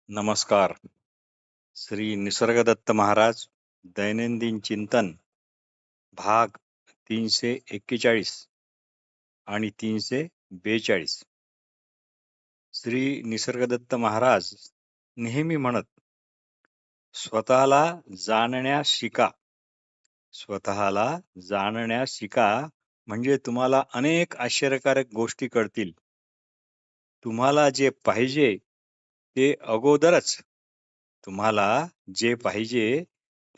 नमस्कार. श्री निसर्गदत्त महाराज दैनंदिन चिंतन भाग 341 आणि 342. श्री निसर्गदत्त महाराज नेहमी म्हणत, स्वतःला जाणण्यास शिका. स्वतःला जाणण्यास शिका म्हणजे तुम्हाला अनेक आश्चर्यकारक गोष्टी कळतील. तुम्हाला जे पाहिजे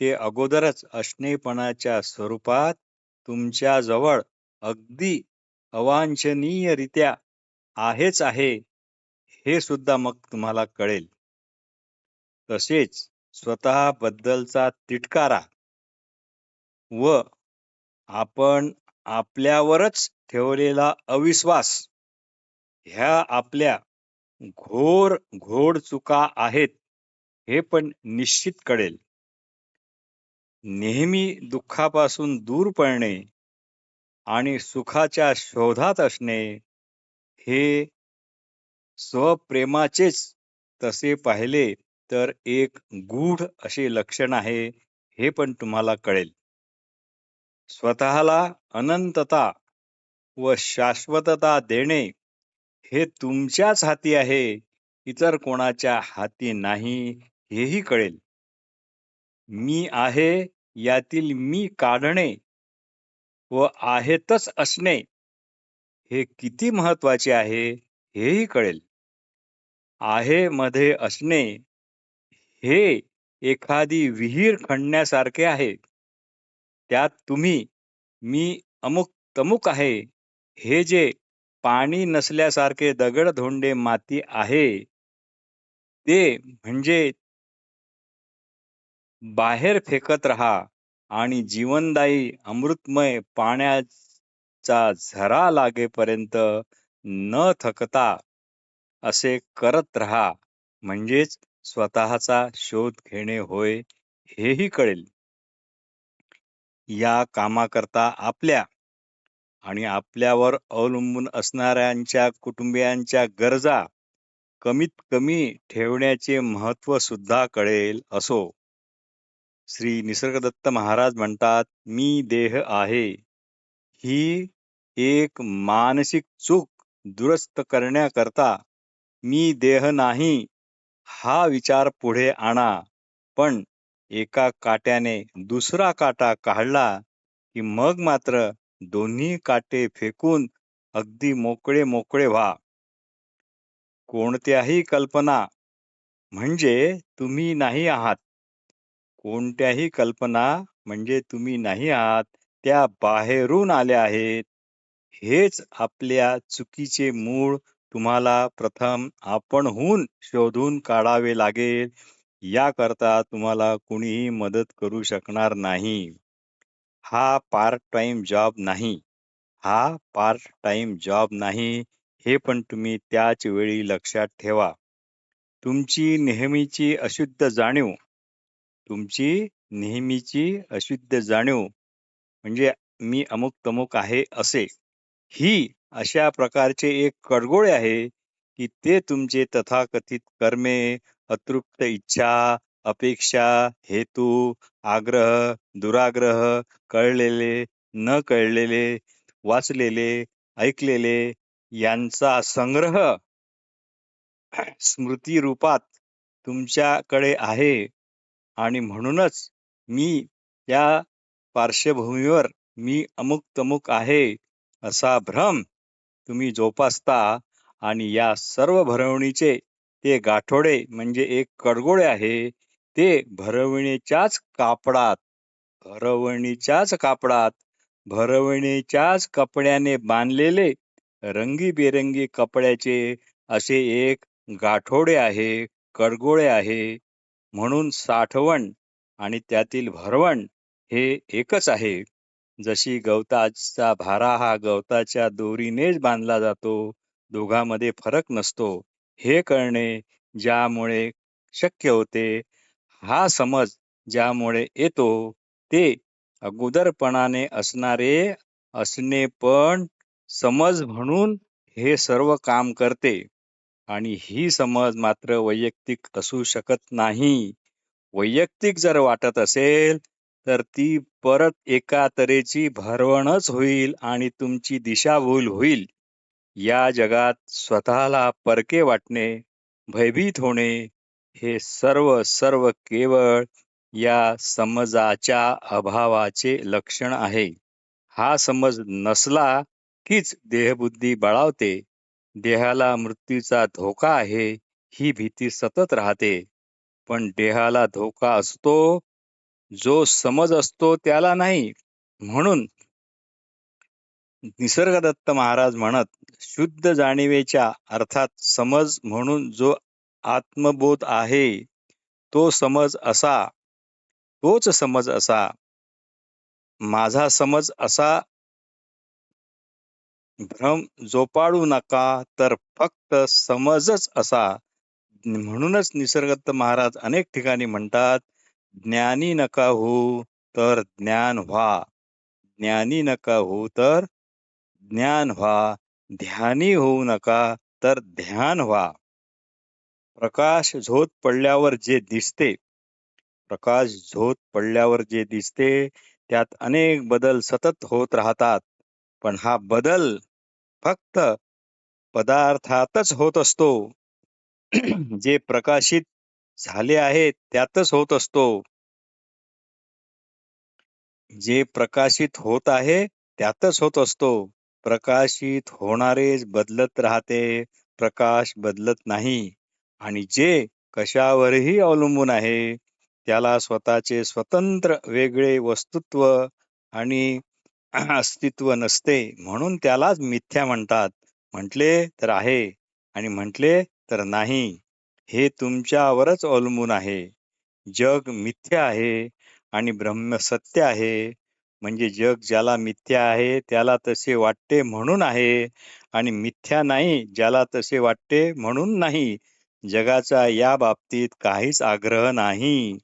ते अगोदरच असणेपणाच्या स्वरूपात तुमच्याजवळ अगदी अवांछनीयरित्या आहेच आहे, हे सुद्धा मग तुम्हाला कळेल. तसेच स्वतःबद्दलचा तिटकारा व आपण आपल्यावरच ठेवलेला अविश्वास ह्या आपल्या घोर घोडचुका आहेत, हे पण निश्चित कळेल. नेहमी दुःखापासून दूर पळणे आणि सुखाच्या शोधात असणे हे स्वप्रेमाचेच तसे पाहिले तर एक गूढ असे लक्षण आहे, हे पण तुम्हाला कळेल. स्वतःला अनंतता व शाश्वतता देणे हे तुमच्याच हाती आहे, इतर कोणाच्या हाती नाही, हेही कळेल. मी आहे यातील मी काढणे व आहेतच असणे हे किती महत्वाचे आहे, हेही कळेल. आहे मध्ये असणे हे एखादी विहीर खणण्यासारखे आहे. त्यात तुम्ही मी अमुक तमुक आहे हे जे पाणी नसल्यासारखे दगडधोंडे माती आहे, ते म्हणजे बाहेर फेकत राहा आणि जीवनदायी अमृतमय पाण्याचा झरा लागेपर्यंत न थकता असे करत राहा, म्हणजेच स्वतःचा शोध घेणे होय, हेही कळेल. या कामाकरता आपल्या आणि आपल्यावर अवलंबून असणाऱ्यांच्या कुटुंबियांच्या गरजा कमीत कमी ठेवण्याचे महत्त्व सुद्धा कळेल. असो, श्री निसर्गदत्त महाराज म्हणतात, मी देह आहे ही एक मानसिक चूक दुरुस्त करण्याकरता मी देह नाही हा विचार पुढे आणा. पण एका काट्याने दुसरा काटा काढला की मग मात्र दोन्ही काटे फेकून अगदी मोकळे मोकळे व्हा. कोणत्याही कल्पना म्हणजे तुम्ही नाही आहात. कोणत्याही कल्पना म्हणजे तुम्ही नाही आहात, त्या बाहेरून आल्या आहेत. हेच आपल्या चुकीचे मूळ तुम्हाला प्रथम आपणहून शोधून काढावे लागेल. याकरता तुम्हाला कुणीही मदत करू शकणार नाही. हा पार्ट टाइम जॉब नाही, हे पण तुम्ही त्याच वेळी लक्षात ठेवा. तुमची नेहमीची अशुद्ध जाणीव म्हणजे मी अमुक तमुक आहे असे, ही अशा प्रकारचे एक कडगोळे आहे की ते तुमचे तथाकथित कर्मे, अतृप्त इच्छा, अपेक्षा, हेतू, आग्रह, दुराग्रह, कळलेले, न कळलेले, वाचलेले, ऐकलेले यांचा संग्रह स्मृती रूपात तुमच्याकडे आहे. आणि म्हणूनच मी त्या पार्श्वभूमीवर मी अमुक तमुक आहे असा भ्रम तुम्ही जोपासता आणि या सर्व भरवणीचे ते गाठोडे म्हणजे एक कडगोळे आहे, ते भरवणीच्याच कपड्याने बांधलेले रंगीबेरंगी कपड्याचे असे एक गाठोडे आहे, कडगोळे आहे. म्हणून साठवण आणि त्यातील भरवण हे एकच आहे. जशी गवताचा भारा हा गवताच्या दोरीनेच बांधला जातो, दोघांमध्ये फरक नसतो, हे कळणे ज्यामुळे शक्य होते, हा समज ज्यामुळे येतो, ते अगोदरपणाने असणे पण समज म्हणून हे सर्व काम करते. आणि ही समज मात्र वैयक्तिक असू शकत नाही. वैयक्तिक जर वाटत असेल तर ती परत एका तऱ्हेची भरवणच होईल आणि तुमची दिशाभूल होईल. या जगात स्वतःला परके वाटणे, भयभीत होणे हे सर्व केवळ या समजाच्या अभावाचे लक्षण आहे. हा समज नसला कीच देहबुद्धी बळावते. देहाला मृत्यूचा धोका आहे ही भीती सतत राहते. पण देहाला धोका असतो जो समज असतो त्याला नाही. म्हणून निसर्गदत्त महाराज म्हणत, शुद्ध जाणीवेच्या अर्थात समज म्हणून जो आत्मबोध आहे तोच समज असा. माझा समज असा भ्रम जोपाडू नका, तर फक्त समजच असा. म्हणूनच निसर्गदत्त महाराज अनेक ठिकाणी म्हणतात, ज्ञानी नका होऊ तर ज्ञान व्हा. ज्ञानी नका होऊ तर ज्ञान व्हा. ध्यानी होऊ नका तर ध्यान व्हा. प्रकाश झोत पडल्यावर जे दिसते त्यात अनेक बदल सतत होत राहतात. पण हा बदल फक्त पदार्थातच होत असतो. जे प्रकाशित झाले आहे त्यातच होत असतो. जे प्रकाशित होत आहे त्यातच होत असतो. प्रकाशित होणारेच बदलत राहते, प्रकाश बदलत नाही. आणि जे कशावरही अवलंबून आहे त्याला स्वतःचे स्वतंत्र वेगळे वस्तुत्व आणि अस्तित्व नसते. म्हणून त्यालाच मिथ्या म्हणतात. म्हटले तर आहे आणि म्हटले तर नाही. हे तुमच्यावरच अवलंबून आहे. जग मिथ्या आहे आणि ब्रह्म सत्य आहे. म्हणजे जग ज्याला मिथ्या आहे त्याला तसे वाटते म्हणून आहे, आणि मिथ्या नाही ज्याला तसे वाटते म्हणून नाही. जगाचा या बाबतीत काहीच आग्रह नाही.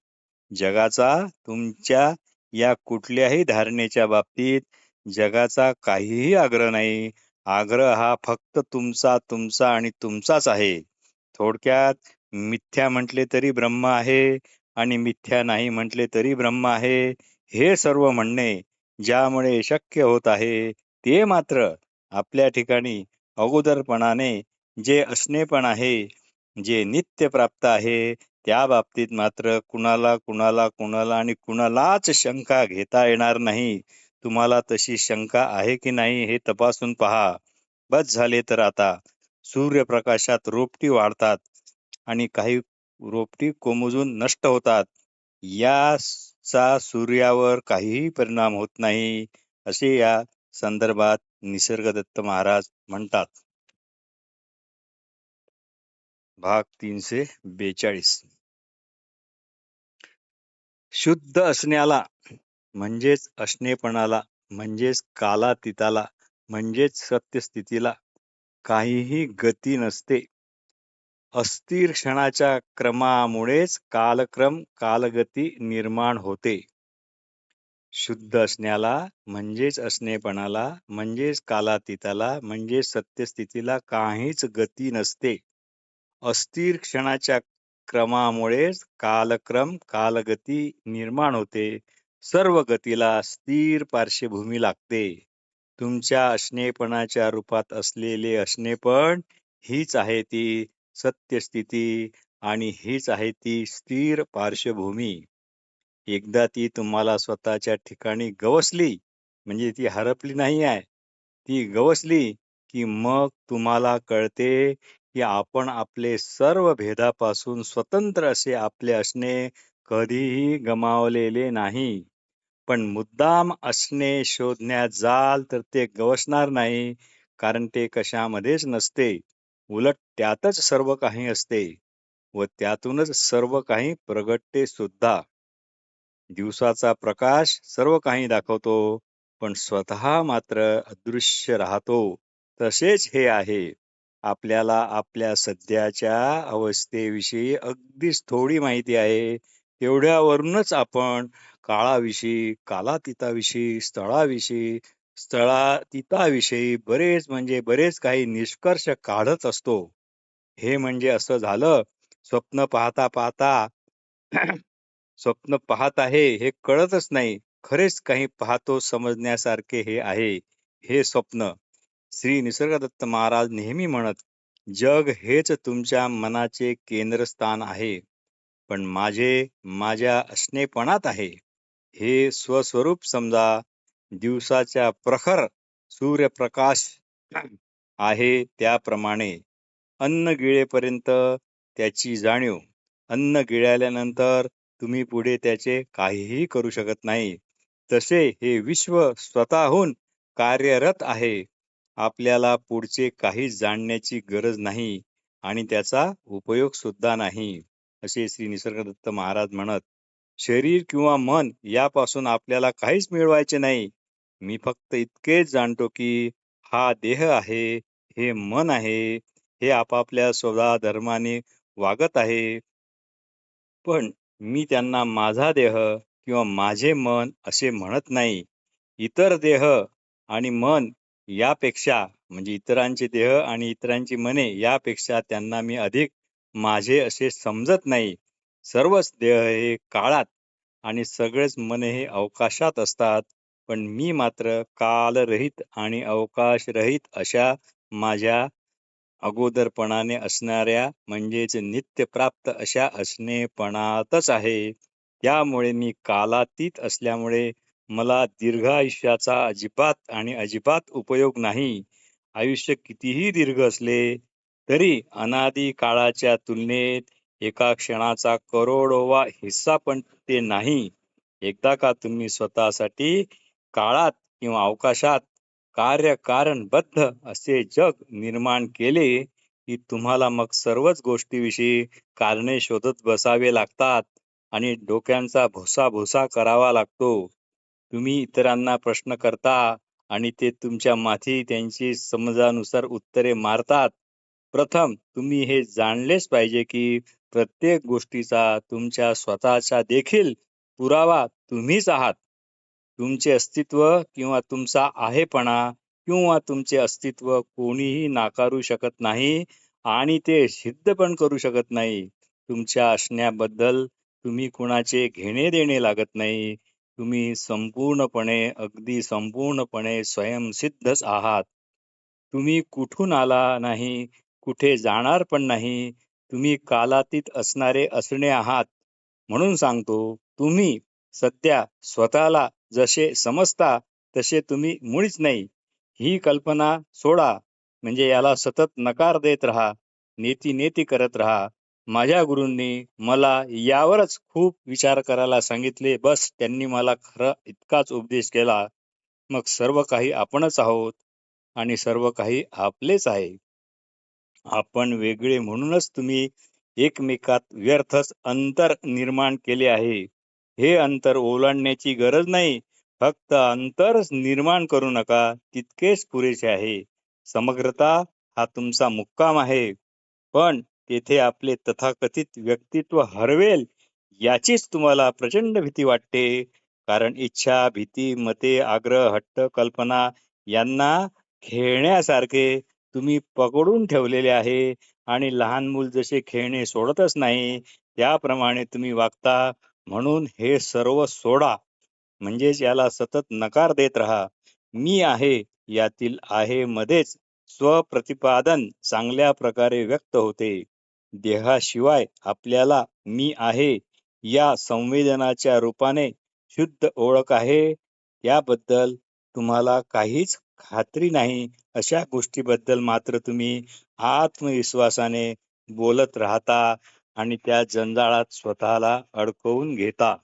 जगाचा तुमच्या या कुठल्याही धारणेच्या बाबतीत जगाचा काहीही आग्रह नाही. आग्रह हा फक्त तुमचा आणि तुमचाच आहे. थोडक्यात, मिथ्या म्हटले तरी ब्रह्म आहे आणि मिथ्या नाही म्हटले तरी ब्रह्म आहे. हे सर्व म्हणणे ज्यामुळे शक्य होत आहे ते मात्र आपल्या ठिकाणी अगोदरपणाने जे असणेपण आहे, जे नित्य प्राप्त आहे, त्या बाबतीत मात्र कुणाला आणि कुणालाच शंका घेता येणार नाही. तुम्हाला तशी शंका आहे की नाही हे तपासून पहा. बस झाले तर आता सूर्यप्रकाशात रोपटी वाढतात आणि काही रोपटी कोमेजून नष्ट होतात. याचा सूर्यावर काहीही परिणाम होत नाही, असे या संदर्भात निसर्गदत्त महाराज म्हणतात. भाग 342. शुद्ध असण्याला म्हणजेच असणेपणाला म्हणजेच कालातीताला म्हणजेच सत्यस्थितीला काहीही गती नसते. अस्थिर क्षणाच्या क्रमामुळेच कालगती निर्माण होते. शुद्ध असण्याला म्हणजेच असणेपणाला म्हणजेच कालातीताला म्हणजेच सत्यस्थितीला काहीच गती नसते. अस्थिर क्षणाच्या क्रमामुळेच कालगती निर्माण होते. सर्व गतीला स्थिर पार्श्वभूमी लागते. तुमच्या असणेपणाच्या रूपात असलेले असणेपण हीच आहे ती सत्यस्थिती आणि हीच आहे ती स्थिर पार्श्वभूमी. एकदा ती तुम्हाला स्वतःच्या ठिकाणी गवसली, म्हणजे ती हरपली नाही आहे, ती गवसली की मग तुम्हाला कळते की आपण आपले सर्व भेदापासून स्वतंत्र असे आपले असणे कधीही गमावलेले नाही. पण मुद्दाम असणे शोधण्यात जाल तर ते गवसणार नाही, कारण ते कशामध्येच नसते. उलट त्यातच सर्व काही असते व त्यातूनच सर्व काही प्रगटते सुद्धा. दिवसाचा प्रकाश सर्व काही दाखवतो, पण स्वतः मात्र अदृश्य राहतो. तसेच हे आहे. आपल्याला आपल्या सध्याच्या अवस्थेविषयी अगदीच थोडी माहिती आहे. तेवढ्यावरूनच आपण काळाविषयी, कालातीताविषयी, स्थळातीताविषयी बरेच काही निष्कर्ष काढत असतो. हे म्हणजे असं झालं, स्वप्न पाहता पाहता स्वप्न पाहत आहे हे कळतच नाही. खरेच काही पाहतो समजण्यासारखे हे आहे. हे स्वप्न. श्री निसर्गदत्त महाराज नेहमी म्हणत, जग हेच तुमच्या मनाचे केंद्रस्थान आहे. पण माझ्या असणेपणात आहे. हे स्वस्वरूप समजा. दिवसाच्या प्रखर सूर्यप्रकाश आहे त्याप्रमाणे अन्न गिळेपर्यंत त्याची जाणीव. अन्न गिळाल्यानंतर तुम्ही पुढे त्याचे काहीही करू शकत नाही. तसे हे विश्व स्वतःहून कार्यरत आहे. आपल्याला पुढचे काही जाणण्याची गरज नाही आणि त्याचा उपयोग सुद्धा नाही, असे श्री निसर्गदत्त महाराज म्हणत. शरीर किंवा मन यापासून आपल्याला काहीच मिळवायचे नाही. मी फक्त इतकेच जाणतो की हा देह आहे, हे मन आहे, हे आपापल्या स्वधर्माने वागत आहे. पण मी त्यांना माझा देह किंवा माझे मन असे म्हणत नाही. इतर देह आणि मन यापेक्षा म्हणजे इतरांचे देह आणि इतरांची मने यापेक्षा त्यांना मी अधिक माझे असे समजत नाही. सर्वच देह हे काळात आणि सगळेच मने हे अवकाशात असतात. पण मी मात्र कालरहित आणि अवकाशरहित अशा माझ्या अगोदरपणाने असणाऱ्या म्हणजेच नित्यप्राप्त अशा असणेपणातच आहे. त्यामुळे मी कालातीत असल्यामुळे मला दीर्घायुष्याचा अजिबात उपयोग नाही. आयुष्य कितीही दीर्घ असले तरी अनादी काळाच्या तुलनेत एका क्षणाचा करोडोवा हिस्सा पण ते नाही. एकदा का तुम्ही स्वतःसाठी काळात किंवा अवकाशात कार्यकारणबद्ध असे जग निर्माण केले की तुम्हाला मग सर्वच गोष्टीविषयी कारणे शोधत बसावे लागतात आणि डोक्यांचा भुसाभुसा करावा लागतो. तुम्ही इतरांना प्रश्न करता आणि ते तुमच्या माथी त्यांची समजानुसार उत्तरे मारतात. प्रथम तुम्ही हे जाणलेच पाहिजे की प्रत्येक गोष्टीचा तुमच्या स्वतःचा देखील पुरावा तुम्हीच आहात. तुमचे अस्तित्व किंवा तुमचा आहेपणा किंवा तुमचे अस्तित्व कोणीही नाकारू शकत नाही आणि ते सिद्ध पण करू शकत नाही. तुमच्या असण्याबद्दल तुम्ही कुणाचे घेणे देणे लागत नाही. तुम्ही अगदी संपूर्णपणे स्वयंसिद्धच आहात. तुम्ही कुठून आला नाही, कुठे जाणार पण नाही. तुम्ही कालातीत असणारे असणे आहात. म्हणून सांगतो, तुम्ही सध्या स्वतःला जसे समजता तसे तुम्ही मुळीच नाही. ही कल्पना सोडा. म्हणजे याला सतत नकार देत राहा. नेती करत राहा. माझ्या गुरूंनी मला यावरच खूप विचार करायला सांगितले. बस त्यांनी मला खरं इतकाच उपदेश केला. मग सर्व काही आपणच आहोत आणि सर्व काही आपलेच आहे. आपण वेगळे म्हणूनच तुम्ही एकमेकात व्यर्थच अंतर निर्माण केले आहे. हे अंतर ओलांडण्याची गरज नाही. फक्त अंतरच निर्माण करू नका, तितकेच पुरेसे आहे. समग्रता हा तुमचा मुक्काम आहे. पण तेथे आपले तथाकथित व्यक्तित्व हरवेल याचीच तुम्हाला प्रचंड भीती वाटते. कारण इच्छा, भीती, मते, आग्रह, हट्ट, कल्पना यांना खेळण्यासारखे तुम्ही पकडून ठेवलेले आहे आणि लहान मूल जसे खेळणे सोडतच नाही त्याप्रमाणे तुम्ही वागता. म्हणून हे सर्व सोडा. म्हणजेच याला सतत नकार देत राहा. मी आहे यातील आहे मध्येच स्वप्रतिपादन चांगल्या प्रकारे व्यक्त होते. देहाशिवाय आपल्याला मी आहे या संवेदनाच्या रूपाने शुद्ध ओळख आहे. याबद्दल तुम्हाला काहीच खात्री नाही अशा गोष्टीबद्दल मात्र तुम्ही आत्मविश्वासाने बोलत राहता आणि त्या जंजाळात स्वतःला अडकवून घेता.